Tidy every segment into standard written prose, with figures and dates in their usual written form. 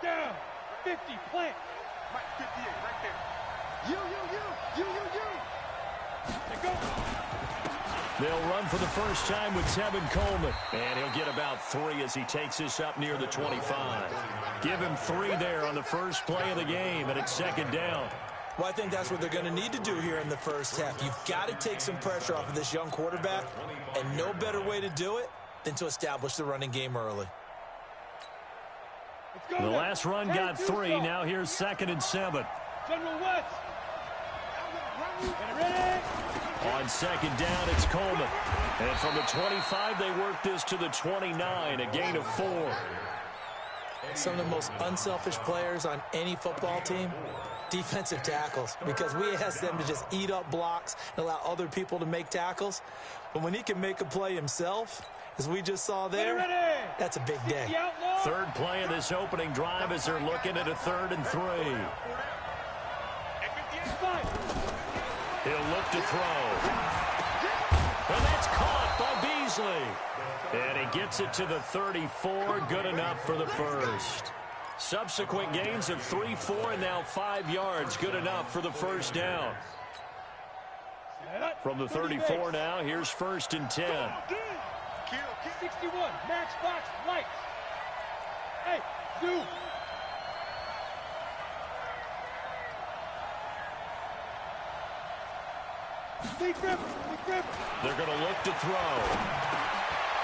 down. 50, plant. Right, 58, right there. You. There go. They'll run for the first time with Tevin Coleman. And he'll get about 3 as he takes this up near the 25. Give him 3 there on the first play of the game, and it's second down. Well, I think that's what they're going to need to do here in the first half. You've got to take some pressure off of this young quarterback, and no better way to do it than to establish the running game early. The last run got 3. Now here's 2nd and 7. General West. Get ready. On 2nd down, it's Coleman. And from the 25, they work this to the 29, a gain of 4. Some of the most unselfish players on any football team, defensive tackles, because we ask them to just eat up blocks and allow other people to make tackles. But when he can make a play himself, as we just saw there, that's a big day. Third play of this opening drive as they're looking at a 3rd and 3. He'll look to throw. And that's caught by Beasley. And he gets it to the 34, good enough for the first. Subsequent gains of 3, 4, and now 5 yards, good enough for the first down. From the 34 now, here's 1st and 10. 61, Matchbox Lights. Hey, do. Big grip. They're going to look to throw.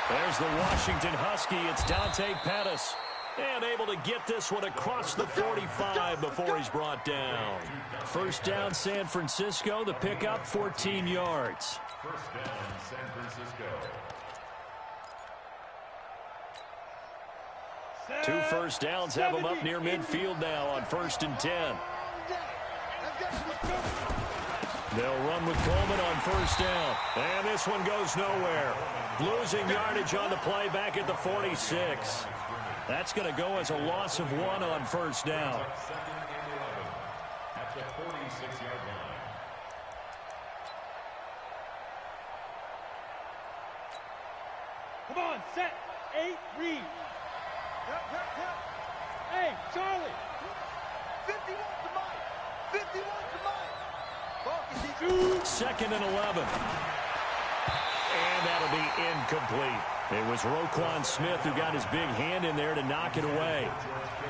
There's the Washington Husky. It's Dante Pettis. And able to get this one across the 45 before he's brought down. First down, San Francisco. The pickup, 14 yards. First down, San Francisco. 2 first downs have them up near midfield now on 1st and 10. They'll run with Coleman on 1st down. And this one goes nowhere. Losing yardage on the play back at the 46. That's going to go as a loss of 1 on 1st down. At the 46-yard line. Come on, set, 8, read. Hey, Charlie. 51 to Mike. 51 to Mike. 2nd and 11. And that'll be incomplete. It was Roquan Smith who got his big hand in there to knock it away.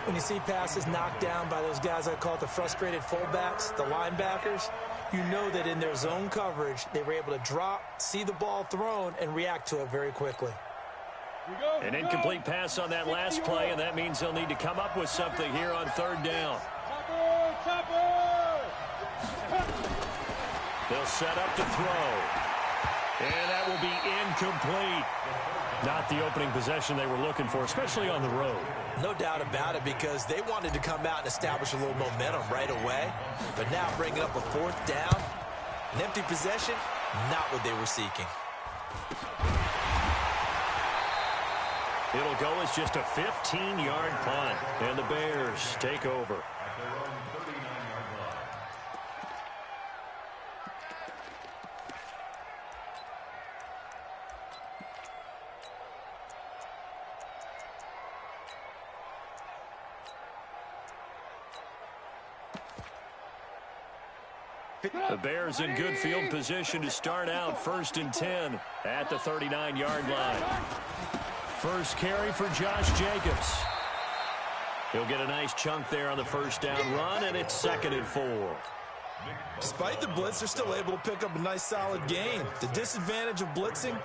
When you see passes knocked down by those guys I call it the frustrated fullbacks, the linebackers, you know that in their zone coverage, they were able to drop, see the ball thrown, and react to it very quickly. An incomplete pass on that last play, and that means they'll need to come up with something here on 3rd down. They'll set up to throw. And that will be incomplete. Not the opening possession they were looking for, especially on the road. No doubt about it, because they wanted to come out and establish a little momentum right away. But now bringing up a 4th down, an empty possession, not what they were seeking. It'll go as just a 15-yard punt. And the Bears take over. At their own 39-yard line. The Bears in good field position to start out 1st and 10 at the 39-yard line. First carry for Josh Jacobs. He'll get a nice chunk there on the 1st down run, and it's 2nd and 4. Despite the blitz, they're still able to pick up a nice solid gain. The disadvantage of blitzing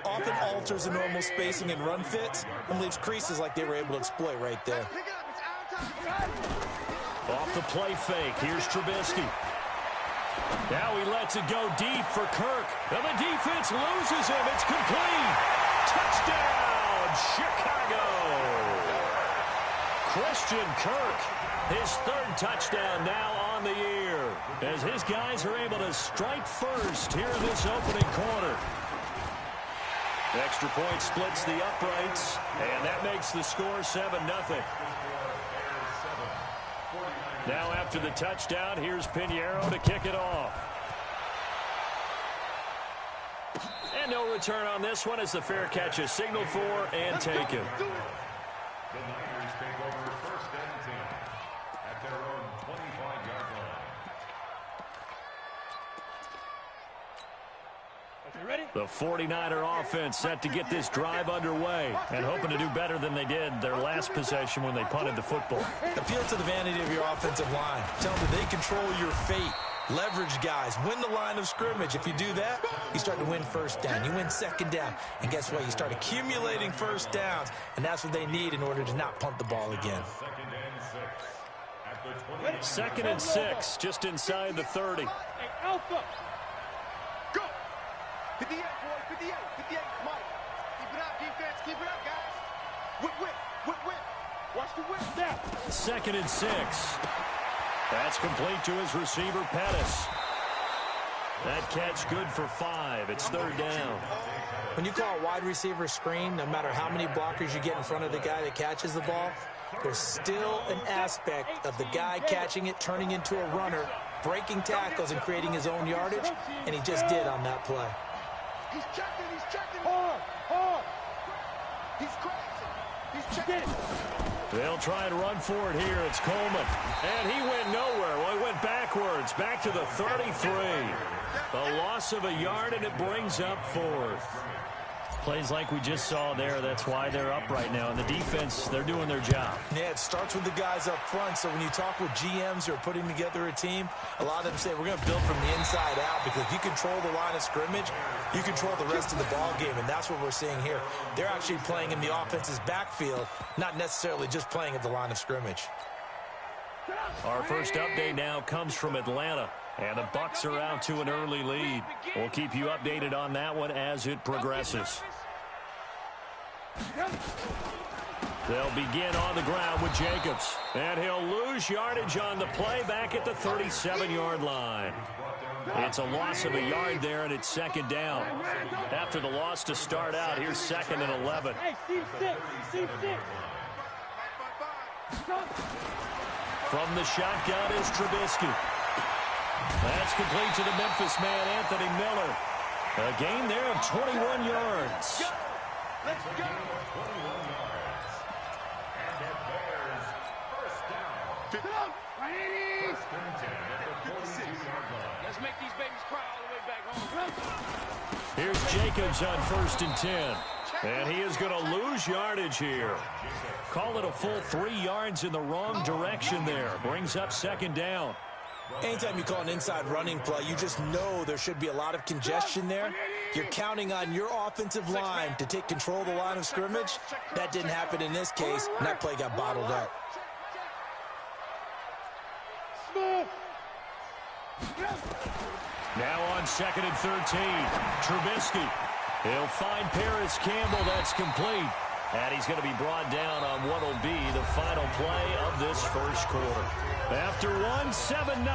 often alters the normal spacing and run fits and leaves creases like they were able to exploit right there. Off the play fake, here's Trubisky. Now he lets it go deep for Kirk. And the defense loses him. It's complete. Touchdown, Chicago. Christian Kirk, his 3rd touchdown now on the year, as his guys are able to strike first here in this opening quarter. Extra point splits the uprights, and that makes the score 7-0. Now after the touchdown, here's Pinheiro to kick it off. And no return on this one as the fair catch is signaled for and taken. The Niners take over 1st and 10. The 49er offense set to get this drive underway and hoping to do better than they did their last possession when they punted the football. Appeal to the vanity of your offensive line. Tell them that they control your fate. Leverage guys. Win the line of scrimmage. If you do that, you start to win first down. You win second down. And guess what? You start accumulating first downs. And that's what they need in order to not punt the ball again. Second and 6, just inside the 30. Alpha. Go. 58, boy. 58. 58. Mike. Keep it up, defense. Keep it up, guys. Whip, whip. Whip, whip. Watch the whip. Now. Second and 6. That's complete to his receiver, Pettis. That catch good for 5. It's third down. When you call a wide receiver screen, no matter how many blockers you get in front of the guy that catches the ball, there's still an aspect of the guy catching it, turning into a runner, breaking tackles and creating his own yardage, and he just did on that play. He's checking. He's checking. Hard. He's crashing. He's checking. They'll try and run for it here. It's Coleman. And he went nowhere. Well, he went backwards, back to the 33. The loss of a yard, and it brings up 4th. Plays like we just saw there. That's why they're up right now. And the defense, they're doing their job. Yeah, it starts with the guys up front. So when you talk with GMs who are putting together a team, a lot of them say we're going to build from the inside out, because if you control the line of scrimmage, you control the rest of the ball game, and that's what we're seeing here. They're actually playing in the offense's backfield, not necessarily just playing at the line of scrimmage. Our first update now comes from Atlanta, and the Bucs are out to an early lead. We'll keep you updated on that one as it progresses. They'll begin on the ground with Jacobs, and he'll lose yardage on the play back at the 37-yard line. It's a loss of a yard there, and it's second down. After the loss to start out, here's second and 11. Hey, C6. From the shotgun is Trubisky. That's complete to the Memphis man, Anthony Miller. A gain there of 21 yards. Let's go. 21 yards. And the Bears first down. First and 10 at the 42-yard line. Let's make these babies cry all the way back home. Here's Jacobs on first and 10. And he is going to lose yardage here. Call it a full 3 yards in the wrong direction there. Brings up second down. Anytime you call an inside running play, you just know there should be a lot of congestion there. You're counting on your offensive line to take control of the line of scrimmage. That didn't happen in this case, and that play got bottled up. Now on second and 13, Trubisky. He'll find Paris Campbell. That's complete. And he's going to be brought down on what will be the final play of this first quarter. After 7-0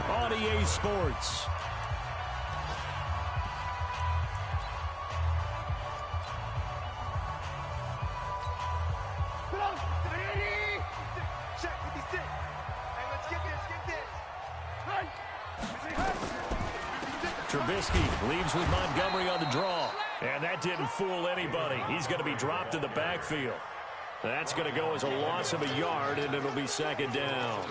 on EA Sports. Check 56. Hey, let's get this. Trubisky leaves with Montgomery on the draw. And that didn't fool anybody. He's going to be dropped in the backfield. That's going to go as a loss of a yard, and it'll be second down.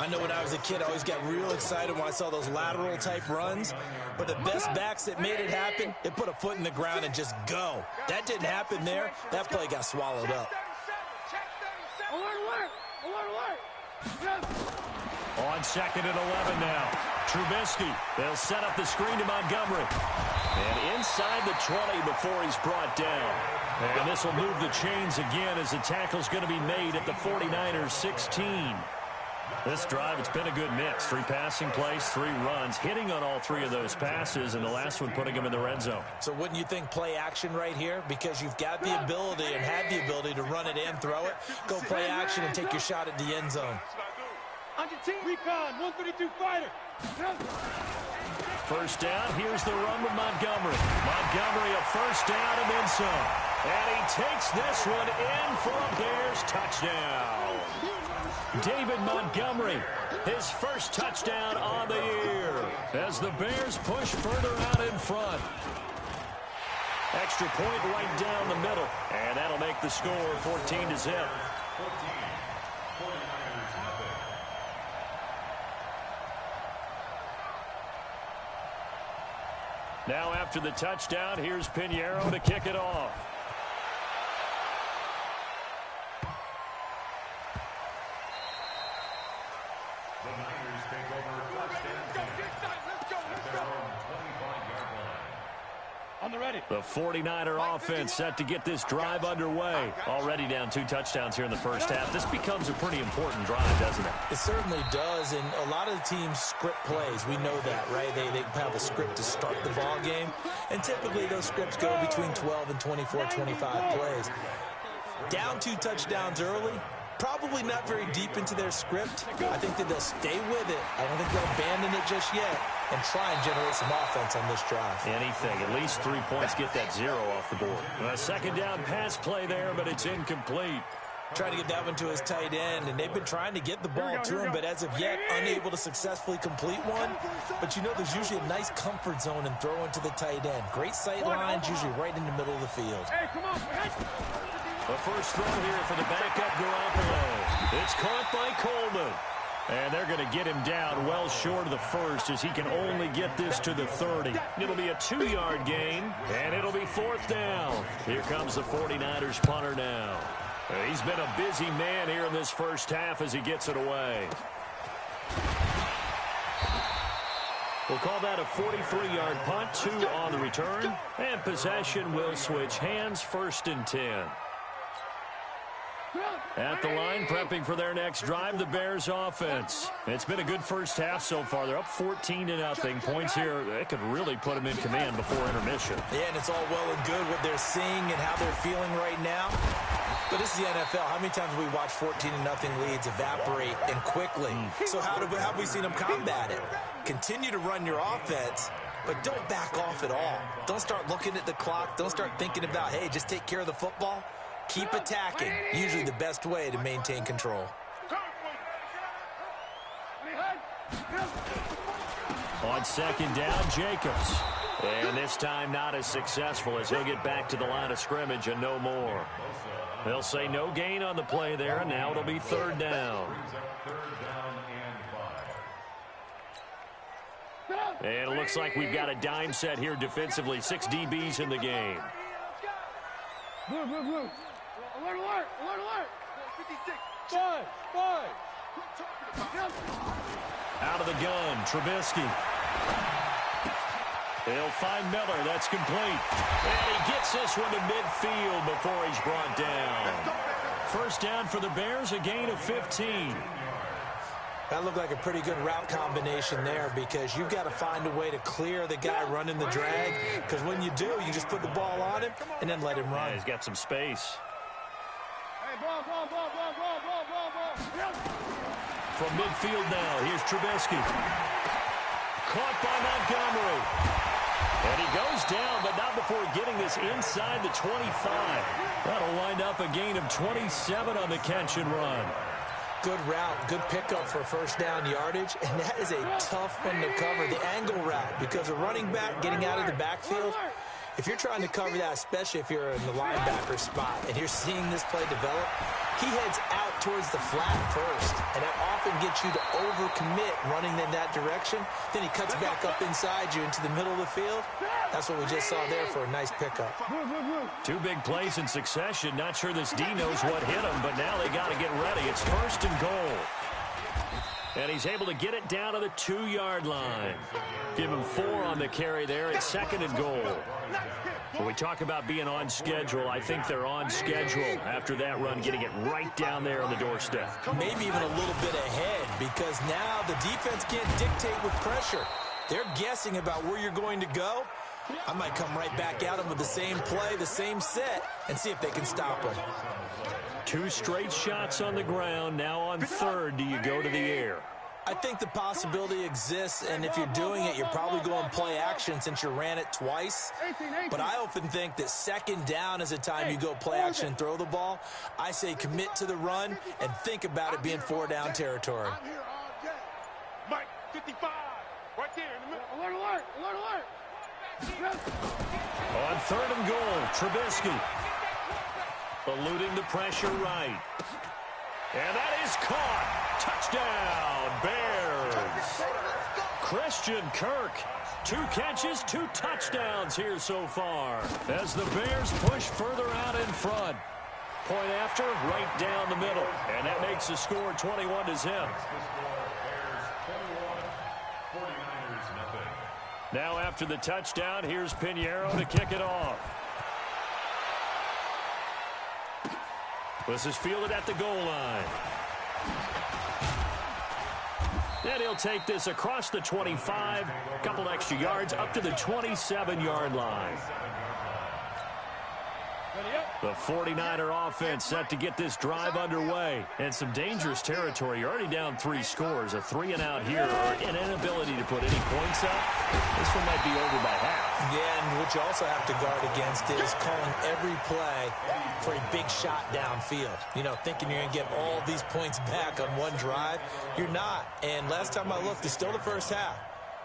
I know when I was a kid, I always got real excited when I saw those lateral-type runs. But the best backs that made it happen, they put a foot in the ground and just go. That didn't happen there. That play got swallowed up. On second and 11 now. Trubisky. They'll set up the screen to Montgomery. And inside the 20 before he's brought down. And this will move the chains again as the tackle's going to be made at the 49ers 16. This drive, it's been a good mix. 3 passing plays, 3 runs, hitting on all 3 of those passes, and the last one putting him in the red zone. So wouldn't you think play action right here? Because you've got the ability and had the ability to run it and throw it. Go play action and take your shot at the end zone. Recon, 132 fighter. First down, here's the run with Montgomery. Montgomery a first down and then some. And he takes this one in for a Bears touchdown. David Montgomery, his first touchdown on the year as the Bears push further out in front. Extra point right down the middle, and that'll make the score 14-0. Now after the touchdown, here's Pinheiro to kick it off. The Niners take over first and 10. Let's go. At their own 25-yard line. On the ready. The 49er offense set to get this drive underway. Already down 2 touchdowns here in the first half. This becomes a pretty important drive, doesn't it? It certainly does, and a lot of the teams script plays. We know that, right? They have a script to start the ball game, and typically those scripts go between 12 and 24, 25 plays. Down 2 touchdowns early, probably not very deep into their script. I think that they'll stay with it. I don't think they'll abandon it just yet and try and generate some offense on this drive. Anything. At least 3 points, get that 0 off the board. A second down pass play there, but it's incomplete. Trying to get that one to his tight end, and they've been trying to get the ball to him, but as of yet, unable to successfully complete one. But you know, there's usually a nice comfort zone in throwing to the tight end. Great sight lines, usually right in the middle of the field. Hey, come on. The first throw here for the backup Garoppolo. It's caught by Coleman. And they're going to get him down well short of the first as he can only get this to the 30. It'll be a 2-yard gain, and it'll be 4th down. Here comes the 49ers punter now. He's been a busy man here in this first half as he gets it away. We'll call that a 43-yard punt, 2 on the return. And possession will switch hands, 1st and 10. At the line, prepping for their next drive, the Bears offense. It's been a good first half so far. They're up 14-0. Points here, they could really put them in command before intermission. Yeah, and it's all well and good what they're seeing and how they're feeling right now. But this is the NFL. How many times have we watched 14-0 leads evaporate and quickly? So how have we seen them combat it? Continue to run your offense, but don't back off at all. Don't start looking at the clock. Don't start thinking about, hey, just take care of the football. Keep attacking. Usually the best way to maintain control. On second down, Jacobs. And this time not as successful as he'll get back to the line of scrimmage and no more. They'll say no gain on the play there, and now it'll be 3rd down. And it looks like we've got a dime set here defensively. 6 DBs in the game. Blue. Alert, alert, alert, alert. 56. 5. Out of the gun, Trubisky. They'll find Miller. That's complete. And he gets this one to midfield before he's brought down. 1st down for the Bears, a gain of 15. That looked like a pretty good route combination there because you've got to find a way to clear the guy running the drag, because when you do, you just put the ball on him and then let him run. Yeah, he's got some space. Hey, ball. From midfield now, here's Trubisky. Caught by Montgomery. And he goes down, but not before getting this inside the 25. That'll wind up a gain of 27 on the catch and run. Good route, good pickup for 1st down yardage, and that is a tough one to cover, the angle route, because a running back getting out of the backfield, if you're trying to cover that, especially if you're in the linebacker spot and you're seeing this play develop, he heads out towards the flat first, and that often gets you to overcommit running in that direction. Then he cuts back up inside you into the middle of the field. That's what we just saw there for a nice pickup. 2 big plays in succession. Not sure this D knows what hit him, but now they got to get ready. It's 1st and goal. And he's able to get it down to the 2-yard line. Give him 4 on the carry there at 2nd and goal. When we talk about being on schedule, I think they're on schedule after that run, getting it right down there on the doorstep. Maybe even a little bit ahead, because now the defense can't dictate with pressure. They're guessing about where you're going to go. I might come right back at them with the same play, the same set, and see if they can stop them. 2 straight shots on the ground. Now on 3rd, do you go to the air? I think the possibility exists, and if you're doing it, you're probably going play action since you ran it twice. But I often think that 2nd down is a time you go play action and throw the ball. I say commit to the run and think about it being 4-down territory. I'm here all day. Mike, 55. Right there in the middle. Alert, alert, alert, alert. On 3rd and goal, Trubisky. Eluding the pressure right. And that is caught. Touchdown, Bears. Christian Kirk 2 catches, 2 touchdowns here so far as the Bears push further out in front. Point after, right down the middle. And that makes the score 21-0. Now after the touchdown, here's Pinheiro to kick it off. This is fielded at the goal line. And he'll take this across the 25, a couple extra yards up to the 27-yard line. The 49er offense set to get this drive underway. And some dangerous territory. You're already down 3 scores. A 3-and-out here, or an inability to put any points up. This one might be over by half. Yeah, and what you also have to guard against is calling every play for a big shot downfield. You know, thinking you're going to get all these points back on one drive. You're not. And last time I looked, it's still the first half.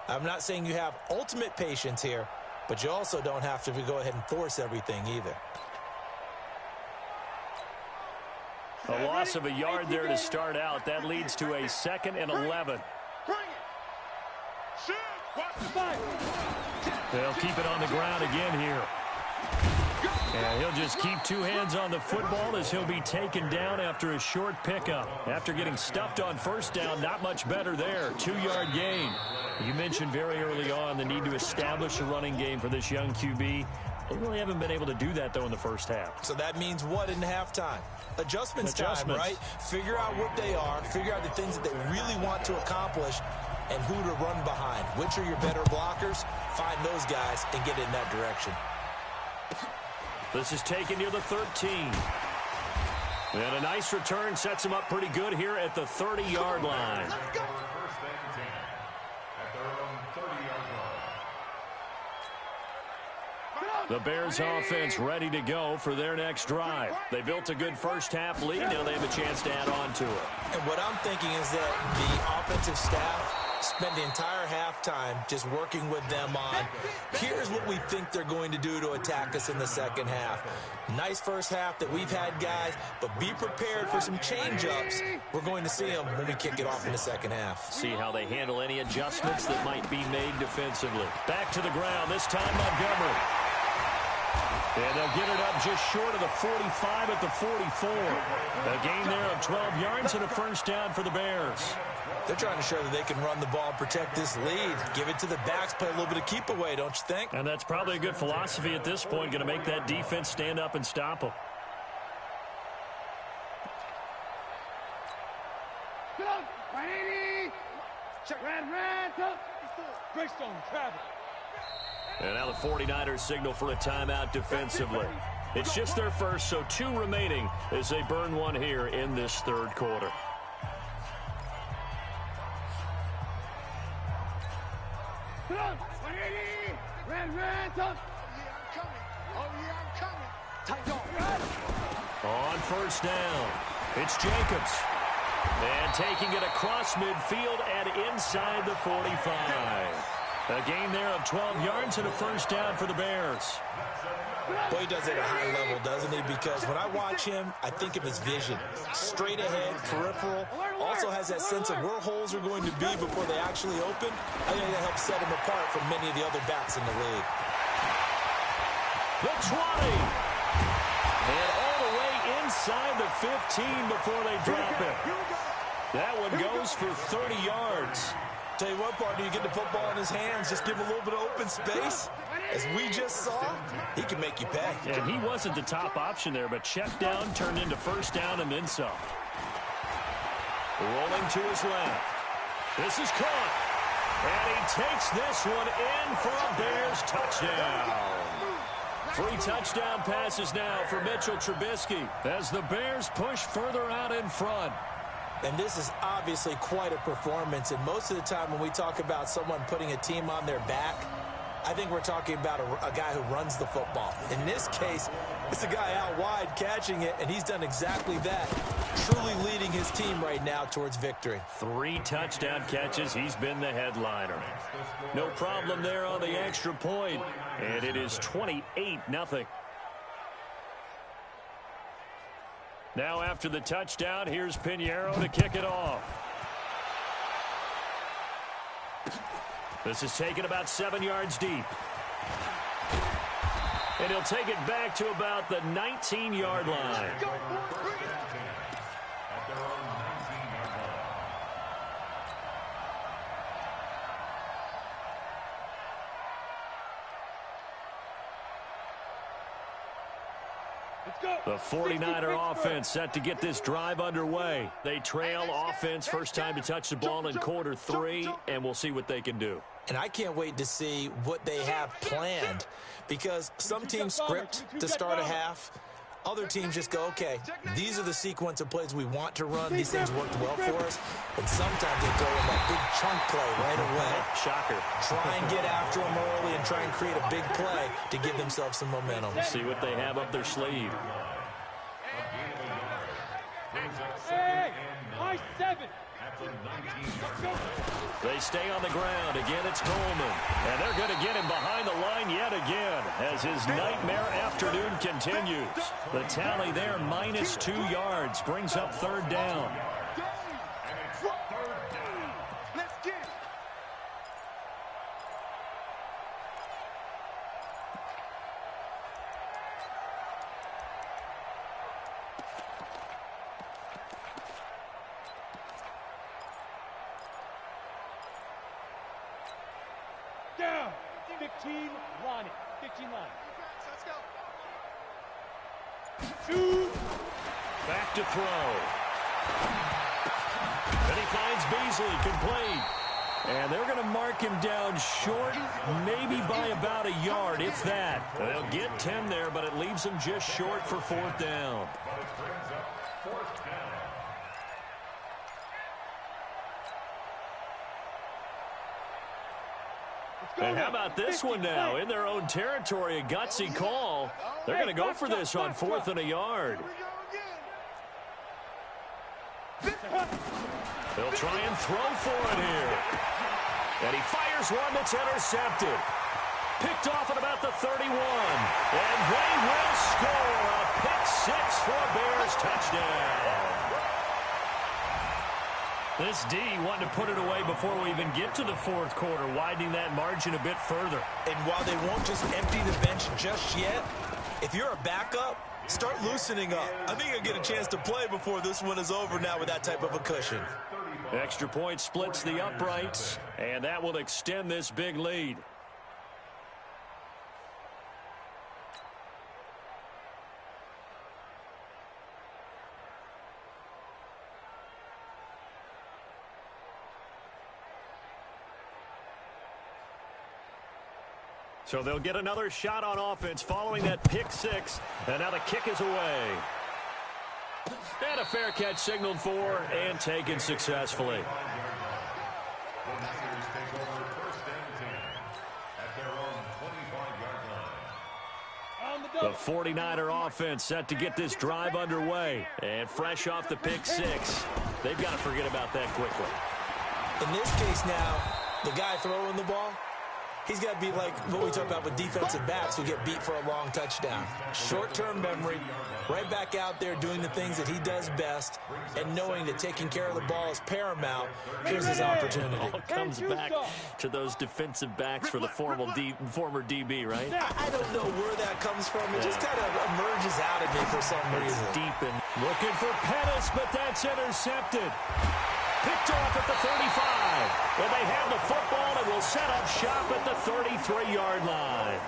I'm not saying you have ultimate patience here, but you also don't have to go ahead and force everything either. A loss of a yard there to start out. That leads to a 2nd and 11. They'll keep it on the ground again here. And he'll just keep 2 hands on the football as he'll be taken down after a short pickup. After getting stuffed on first down, not much better there. 2-yard gain. You mentioned very early on the need to establish a running game for this young QB. They really haven't been able to do that, though, in the first half. So that means what in halftime? Adjustments time, right? Figure out what they are, figure out the things that they really want to accomplish, and who to run behind. Which are your better blockers? Find those guys and get in that direction. This is taken near the 13. And a nice return sets him up pretty good here at the 30-yard line. The Bears offense ready to go for their next drive. They built a good first half lead. Now they have a chance to add on to it. And what I'm thinking is that the offensive staff spent the entire halftime just working with them on, here's what we think they're going to do to attack us in the second half. Nice first half that we've had, guys, but be prepared for some change-ups. We're going to see them when we kick it off in the second half. See how they handle any adjustments that might be made defensively. Back to the ground, this time Montgomery. And they'll get it up just short of the 45 at the 44. A gain there of 12 yards and a first down for the Bears. They're trying to show that they can run the ball, protect this lead, give it to the backs, play a little bit of keep away, don't you think? And that's probably a good philosophy at this point, going to make that defense stand up and stop them. And now the 49ers signal for a timeout defensively. It's just their first, so 2 remaining as they burn one here in this third quarter. On first down, it's Jacobs. And taking it across midfield and inside the 45. A gain there of 12 yards and a first down for the Bears. Boy, he does it at a high level, doesn't he? Because when I watch him, I think of his vision. Straight ahead, peripheral. Also has that sense of where holes are going to be before they actually open. I think that helps set him apart from many of the other backs in the league. The 20. And all the way inside the 15 before they drop it. That one goes for 30 yards. Tell you what, partner, you get the football in his hands, just give him a little bit of open space. As we just saw, he can make you pay. And he wasn't the top option there, but check down turned into first down and then some. Rolling to his left. This is caught. And he takes this one in for a Bears touchdown. 3 touchdown passes now for Mitchell Trubisky as the Bears push further out in front. And this is obviously quite a performance. And most of the time when we talk about someone putting a team on their back, I think we're talking about a guy who runs the football. In this case, it's a guy out wide catching it, and he's done exactly that, truly leading his team right now towards victory. 3 touchdown catches. He's been the headliner. No problem there on the extra point. And it is 28-0. Now after the touchdown, here's Pinheiro to kick it off. This is taken about 7 yards deep. And he'll take it back to about the 19-yard line. At their own 19-yard line. The 49er offense set to get this drive underway. They trail offense first time to touch the ball in quarter 3, and we'll see what they can do. And I can't wait to see what they have planned, because some teams script to start a half. Other teams just go, okay, these are the sequence of plays we want to run. These things worked well for us. And sometimes they throw in that big chunk play right away. Shocker. Try and get after them early and try and create a big play to give themselves some momentum. See what they have up their sleeve. Hey, high 7. They stay on the ground. Again, it's Coleman. And they're going to get him behind the line yet again as his nightmare afternoon continues. The tally there, -2 yards, brings up 3rd down. Let's get it. Down. 15 line it. 15 line. Let's go. 2. Back to throw. And he finds Beasley complete. And they're going to mark him down short, maybe by about a yard, if that. They'll get 10 there, but it leaves them just short for 4th down. But it brings up 4th down. And how about this one now? In their own territory, a gutsy call. They're going to go for this on 4th and a yard. They'll try and throw for it here. And he fires one that's intercepted. Picked off at about the 31. And they will score a pick-6 for a Bears touchdown. This D wanting to put it away before we even get to the 4th quarter, widening that margin a bit further. And while they won't just empty the bench just yet, if you're a backup, start loosening up. I think you'll get a chance to play before this one is over now with that type of a cushion. Extra point splits the uprights, and that will extend this big lead. So they'll get another shot on offense following that pick-6, and now the kick is away. And a fair catch signaled for and taken successfully. The Niners take over 1st and 10 at their own 25-yard line. The 49er offense set to get this drive underway. And fresh off the pick-6, they've got to forget about that quickly. In this case now, the guy throwing the ball, he's got to be like what we talk about with defensive backs who get beat for a long touchdown. Short-term memory, right back out there doing the things that he does best, and knowing that taking care of the ball is paramount. Here's his opportunity. All comes back to those defensive backs for the former DB, right? I don't know where that comes from. It just kind of emerges out of me for some reason. Deep and looking for Pettis, but that's intercepted. Picked off at the 35. And they have the football and will set up shop at the 33-yard line.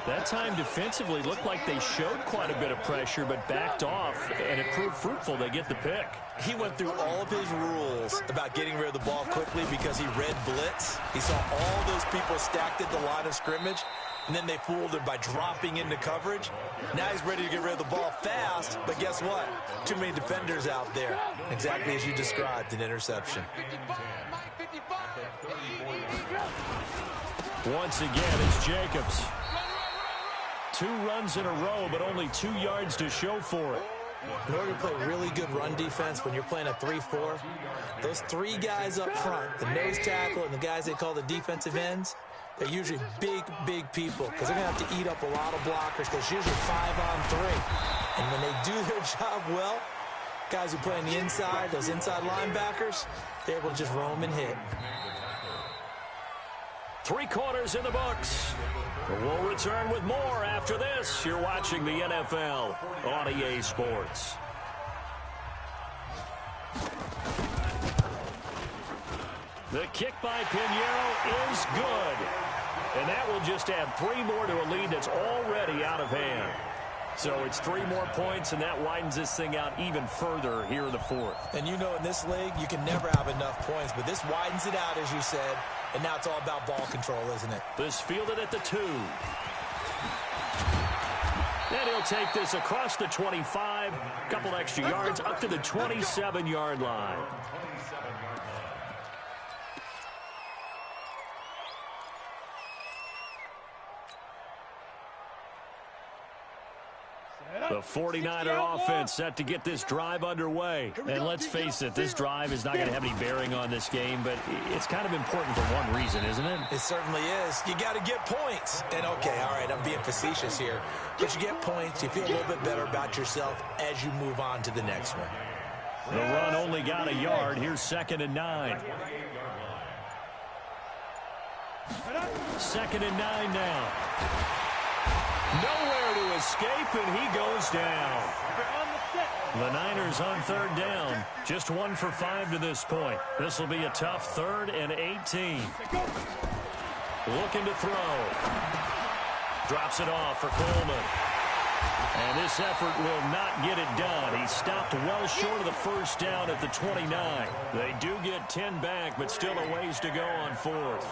That time defensively looked like they showed quite a bit of pressure but backed off, and it proved fruitful. They get the pick. He went through all of his rules about getting rid of the ball quickly because he read blitz. He saw all those people stacked at the line of scrimmage, and then they fooled him by dropping into coverage. Now he's ready to get rid of the ball fast, but guess what? Too many defenders out there. Exactly as you described, an interception. Once again, it's Jacobs. 2 runs in a row, but only 2 yards to show for it. In order to play really good run defense when you're playing a 3-4, those 3 guys up front, the nose tackle and the guys they call the defensive ends, they're usually big, big people because they're going to have to eat up a lot of blockers because usually 5-on-3. And when they do their job well, guys who play on the inside, those inside linebackers, they're able to just roam and hit. 3 quarters in the books. We'll return with more after this. You're watching the NFL on EA Sports. The kick by Pinheiro is good. And that will just add 3 more to a lead that's already out of hand. So it's 3 more points, and that widens this thing out even further here in the 4th. And you know, in this league, you can never have enough points, but this widens it out, as you said, and now it's all about ball control, isn't it? This fielded at the 2. And he'll take this across the 25, a couple extra yards, up to the 27-yard line. The 49er offense set to get this drive underway. And let's face it, this drive is not going to have any bearing on this game, but it's kind of important for one reason, isn't it? It certainly is. You got to get points. And, okay, all right, I'm being facetious here. But you get points, you feel a little bit better about yourself as you move on to the next one. The run only got a yard. Here's 2nd and 9. 2nd and 9 now. Nowhere to escape, and he goes down. The Niners on 3rd down. Just 1 for 5 to this point. This will be a tough 3rd and 18. Looking to throw. Drops it off for Coleman. And this effort will not get it done. He stopped well short of the 1st down at the 29. They do get 10 back, but still a ways to go on 4th.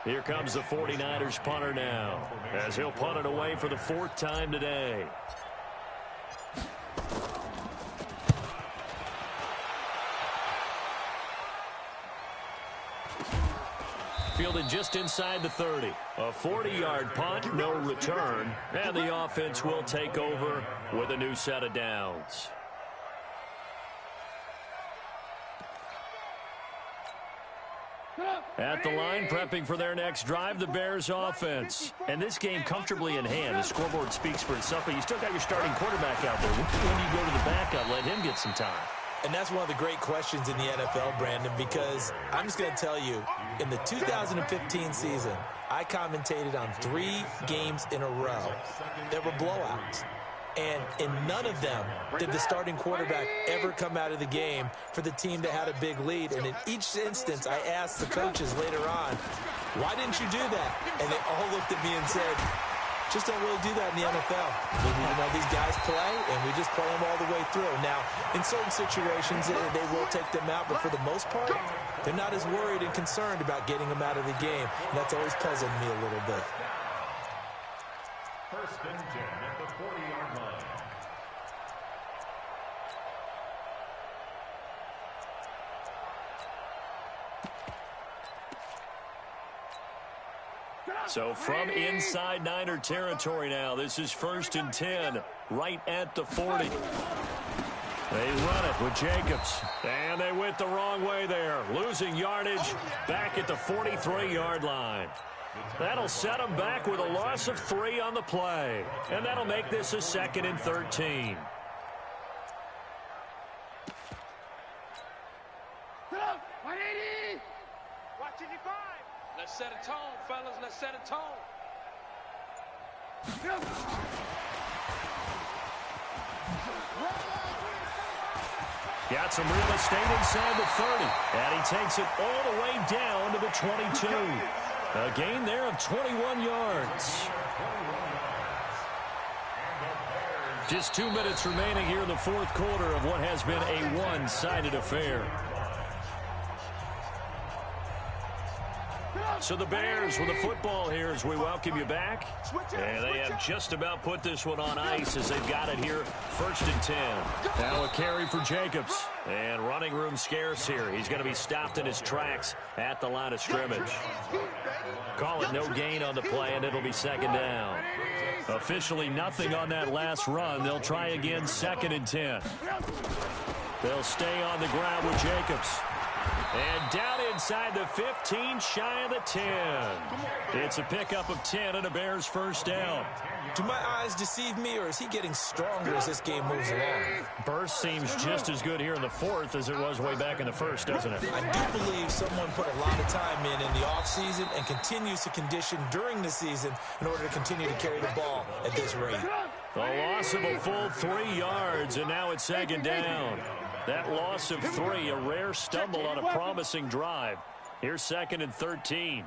Here comes the 49ers punter now, as he'll punt it away for the 4th time today. Fielded just inside the 30. A 40-yard punt, no return, and the offense will take over with a new set of downs. At the line, prepping for their next drive, the Bears offense. And this game comfortably in hand. The scoreboard speaks for itself, but you still got your starting quarterback out there. When do you go to the backup, let him get some time? And that's one of the great questions in the NFL, Brandon, because I'm just going to tell you, in the 2015 season, I commentated on 3 games in a row that were blowouts. And in none of them did the starting quarterback ever come out of the game for the team that had a big lead. And in each instance, I asked the coaches later on, why didn't you do that? And they all looked at me and said, just don't really do that in the NFL. You know, these guys play, and we just play them all the way through. Now, in certain situations, they will take them out, but for the most part, they're not as worried and concerned about getting them out of the game. And that's always puzzled me a little bit. 1st and 10 at the 40-yard line. So from inside Niner territory now, this is 1st and 10, right at the 40. They run it with Jacobs, and they went the wrong way there, losing yardage back at the 43-yard line. That'll set them back with a loss of 3 on the play, and that'll make this a 2nd and 13. Let's set a tone, fellas. Let's set a tone. Got some real estate inside the 30, and he takes it all the way down to the 22. A gain there of 21 yards. Just 2 minutes remaining here in the 4th quarter of what has been a one-sided affair. So the Bears with the football here as we welcome you back. And they have just about put this one on ice as they've got it here, 1st and 10. Now a carry for Jacobs. And running room scarce here. He's going to be stopped in his tracks at the line of scrimmage. Call it no gain on the play, and it'll be 2nd down. Officially nothing on that last run. They'll try again, 2nd and 10. They'll stay on the ground with Jacobs. And down inside the 15, shy of the 10. It's a pickup of 10 and a Bears first down. Do my eyes deceive me, or is he getting stronger as this game moves along? Burst seems just as good here in the fourth as it was way back in the first, doesn't it? I do believe someone put a lot of time in the offseason and continues to condition during the season in order to continue to carry the ball at this rate. The loss of a full 3 yards, and now it's second down. That loss of 3, a rare stumble on a promising drive. Here's second and 13.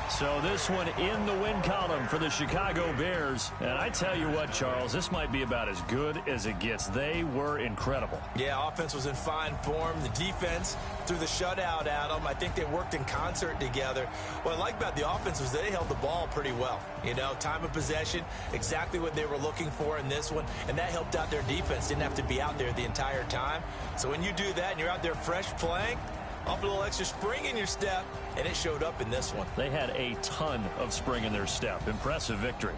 So this one in the win column for the Chicago Bears. And I tell you what, Charles, this might be about as good as it gets. They were incredible. Yeah, offense was in fine form. The defense threw the shutout at them. I think they worked in concert together. What I like about the offense was they held the ball pretty well. You know, time of possession, exactly what they were looking for in this one. And that helped out their defense. Didn't have to be out there the entire time. So when you do that and you're out there fresh playing, off a little extra spring in your step, and it showed up in this one. They had a ton of spring in their step. Impressive victory.